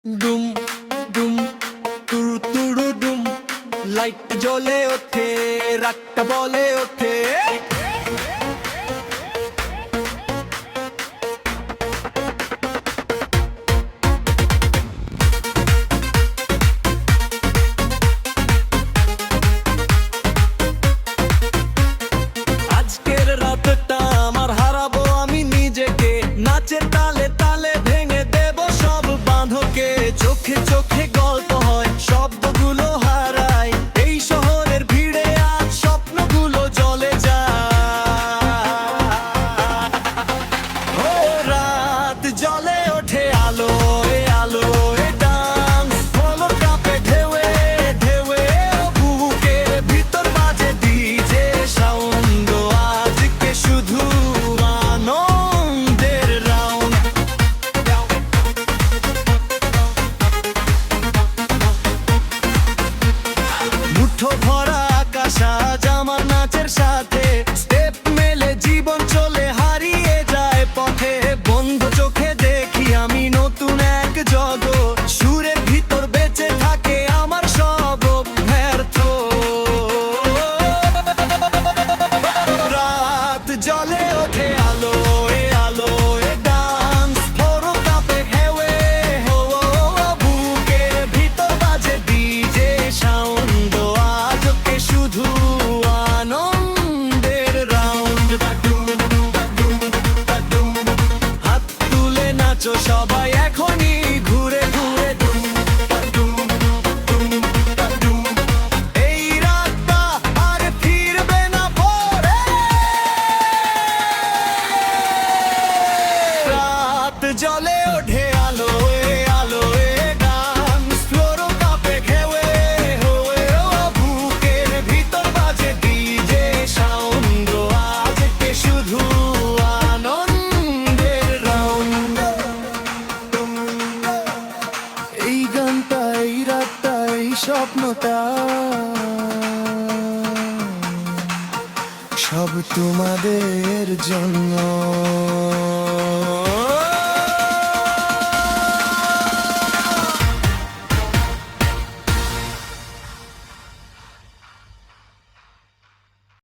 ডুম ডুম তুরু তুরু ডুম, light জ্বলে ওঠে, রাতটা বলে ওঠে। আজকের রাতটা আমার, হারাবো আমি নিজেকে, নাচের তালে তালে ভেঙে দেব সব বাঁধকে। চোখে চোখে গল্প হয়, শব্দগুলো হারায়, এই শহরের ভিড়ে আজ স্বপ্নগুলো জ্বলে যায়। ও রাত জ্বলে ওঠে আলোয় আলোয়, ডান্স ফলো কাপে ঢেউয়ে ঢেউয়ে, বুকের ভিতর বাজে ডিজে সাউন্ড, আজকে শুধু আনন্দের রাউন্ড। মুঠো ভরা আকাশ আজ আমার নাচের সাথে, স্টেপ মেলে জীবন চলে হারিয়ে যায় পথে। বন্ধ চোখে দেখি আমি নতুন এক জগৎ, সুরের ভিতর বেঁচে থাকে আমার সব ব্যর্থ। রাত জ্বলে ওঠে আলোয় আলোয়, ডান্স ফলো কাপে হেওয়ে হো, বুকের ভিতর বাজে ডিজে সাউন্ড, আজকে শুধু আনন্দের রাউন্ড। হাত তুলে নাচো সবাই এখনই ঘুরে ঘুরে, এই রাতটা আর ফিরবে না পরে। রাত জ্বলে ওঠে আলোয় আলোয়, ডান্স ফ্লোরো কাপে ঘেউয়ে হোয়ে, বুকের ভিতর বাজে ডিজে সাউন্ড, আজকে শুধু আনন্দের রাউন্ড। এই গানটা, এই রাতটা, এই স্বপ্নটা সব তোমাদের জন্য।